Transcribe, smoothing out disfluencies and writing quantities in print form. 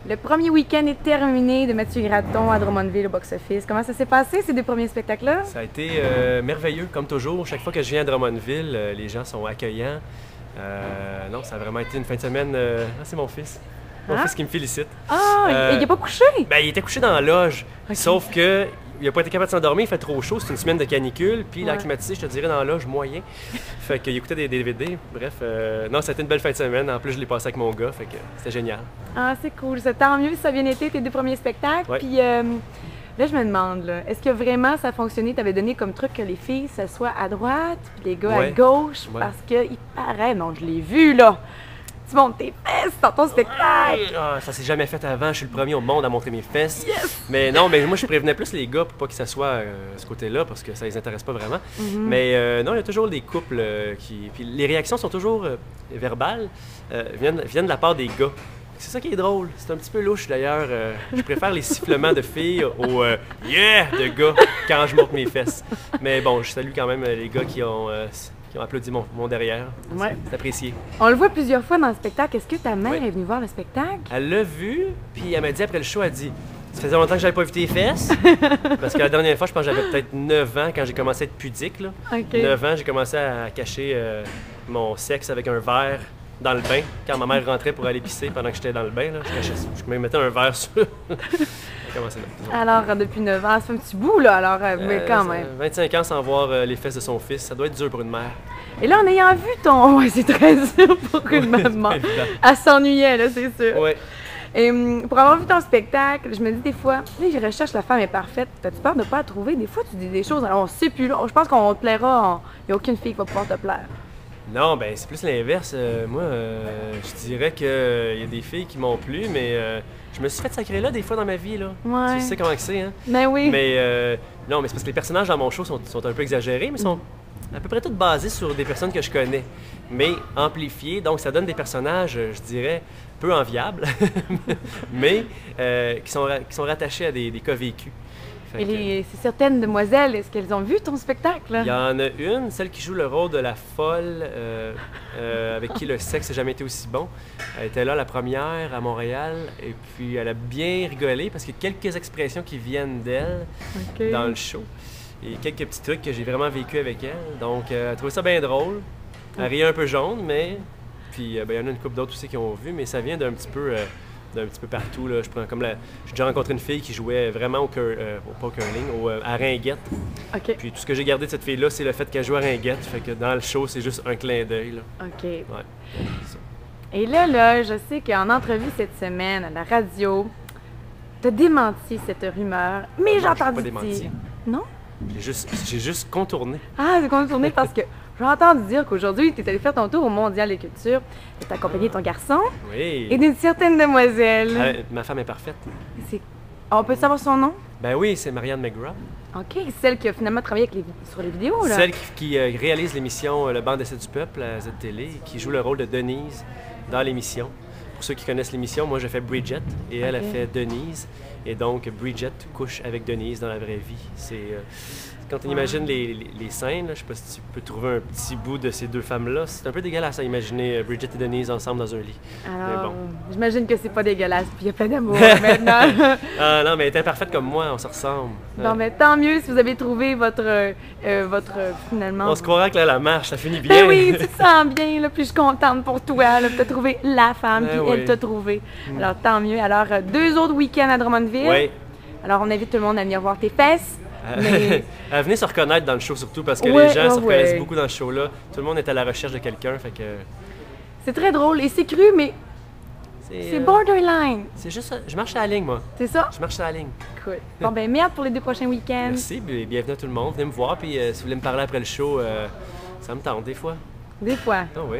Le premier week-end est terminé de Mathieu Graton à Drummondville au box-office. Comment ça s'est passé, ces deux premiers spectacles-là? Ça a été merveilleux, comme toujours. Chaque fois que je viens à Drummondville, les gens sont accueillants. Non, ça a vraiment été une fin de semaine. C'est mon fils. Mon fils qui me félicite. Ah, il n'est pas couché? Ben, il était couché dans la loge. Okay. Sauf que il n'a pas été capable de s'endormir, il fait trop chaud, c'est une semaine de canicule, puis il a climatisé, je te dirais, dans la loge moyen. Fait qu'il écoutait des DVD. Bref, non, ça a été une belle fin de semaine. En plus, je l'ai passé avec mon gars, fait que c'était génial. Ah, c'est cool. Tant mieux si ça a bien été, tes deux premiers spectacles. Ouais. Puis là, je me demande, est-ce que vraiment ça a fonctionné? Tu avais donné comme truc que les filles s'assoient à droite, puis les gars à gauche, parce qu'il paraît, non, je l'ai vu, là. Tu montes tes fesses dans ton spectacle! Ah, ça s'est jamais fait avant, je suis le premier au monde à montrer mes fesses. Yes! Mais non, mais moi je prévenais plus les gars pour pas qu'ils s'assoient à ce côté-là parce que ça les intéresse pas vraiment. Mais non, il y a toujours des couples qui. Puis les réactions sont toujours verbales, viennent de la part des gars. C'est ça qui est drôle. C'est un petit peu louche d'ailleurs. Je préfère les sifflements de filles aux yeah de gars quand je monte mes fesses. Mais bon, je salue quand même les gars qui ont applaudi mon derrière. Ouais. C'est apprécié. On le voit plusieurs fois dans le spectacle. Est-ce que ta mère est venue voir le spectacle? Elle l'a vu, puis elle m'a dit après le show, elle dit « Ça faisait longtemps que j'avais pas vu tes fesses. » Parce que la dernière fois, je pense que j'avais peut-être 9 ans quand j'ai commencé à être pudique. Là. Okay. 9 ans, j'ai commencé à cacher mon sexe avec un verre dans le bain. Quand ma mère rentrait pour aller pisser pendant que j'étais dans le bain, là, je me mettais un verre sur... Alors, depuis 9 ans, ça fait un petit bout, là, alors, mais quand même. 25 ans sans voir les fesses de son fils, ça doit être dur pour une mère. Et là, en ayant vu ton... Ouais, c'est très dur pour une maman. Elle s'ennuyait, là, c'est sûr. Ouais. Et pour avoir vu ton spectacle, je me dis des fois, là, je recherche la femme est parfaite. T'as-tu peur de pas la trouver? Des fois, tu dis des choses, alors on sait plus, là. Je pense qu'on te plaira, il n'y a aucune fille qui va pouvoir te plaire. Non, ben c'est plus l'inverse. Moi, je dirais qu'il y a des filles qui m'ont plu, mais je me suis fait sacrer là des fois dans ma vie, là. Ouais. Tu sais comment que c'est, hein? Ben oui. Mais non, mais c'est parce que les personnages dans mon show sont un peu exagérés, mais sont à peu près tous basés sur des personnes que je connais, mais amplifiés. Donc, ça donne des personnages, je dirais, peu enviables, mais qui sont rattachés à des cas vécus. Et c'est certaines demoiselles, est-ce qu'elles ont vu ton spectacle? Il y en a une, celle qui joue le rôle de la folle, avec qui le sexe n'a jamais été aussi bon. Elle était là la première à Montréal, et puis elle a bien rigolé parce qu'il y a quelques expressions qui viennent d'elle dans le show. Et quelques petits trucs que j'ai vraiment vécu avec elle. Donc, elle a trouvé ça bien drôle. Elle riait un peu jaune, mais... Puis, il y en a une couple d'autres aussi qui ont vu, mais ça vient d'un petit peu partout. Là. J'ai déjà rencontré une fille qui jouait vraiment pas au curling, à ringuette. Okay. Puis tout ce que j'ai gardé de cette fille-là, c'est le fait qu'elle joue à ringuette. Fait que dans le show, c'est juste un clin d'œil. OK. Ouais. Et là, je sais qu'en entrevue cette semaine à la radio, t'as démenti cette rumeur, mais j'ai entendu dire... Non? J'ai juste contourné. Ah, c'est contourné parce que j'ai entendu dire qu'aujourd'hui, tu es allé faire ton tour au Mondial de Culture. Tu as accompagné ton garçon et d'une certaine demoiselle. Ma femme est parfaite. On peut savoir son nom? Ben oui, c'est Marianne McGrath. OK, celle qui a finalement travaillé sur les vidéos, là. Celle qui réalise l'émission Le Banc d'essai du peuple à ZTL, qui joue le rôle de Denise dans l'émission. Pour ceux qui connaissent l'émission, moi je fais Bridget et elle a fait Denise. Et donc Bridget couche avec Denise dans la vraie vie. C'est quand on imagine les scènes, là, je sais pas si tu peux trouver un petit bout de ces deux femmes-là. C'est un peu dégueulasse à imaginer Bridget et Denise ensemble dans un lit. Alors, j'imagine que c'est pas dégueulasse, puis il y a plein d'amour maintenant. Ah non, mais elle est imparfaite comme moi, on se ressemble. Non, mais tant mieux si vous avez trouvé votre finalement... On se croirait que là, la marche, ça finit bien. Ben oui, tu te sens bien, là, puis je suis contente pour toi. Tu as trouvé la femme, puis elle t'a trouvé. Alors, tant mieux. Alors, 2 autres week-ends à Drummondville. Oui. Alors, on invite tout le monde à venir voir tes fesses. Mais... Venez se reconnaître dans le show surtout, parce que les gens se reconnaissent beaucoup dans le show-là. Tout le monde est à la recherche de quelqu'un, fait que... C'est très drôle, et c'est cru, mais c'est borderline. C'est juste ça. Je marche à la ligne, moi. C'est ça? Je marche à la ligne. Cool. Bon, ben merde pour les 2 prochains week-ends. Merci, bienvenue à tout le monde. Venez me voir, puis si vous voulez me parler après le show, ça me tente des fois. Des fois. Ah oui.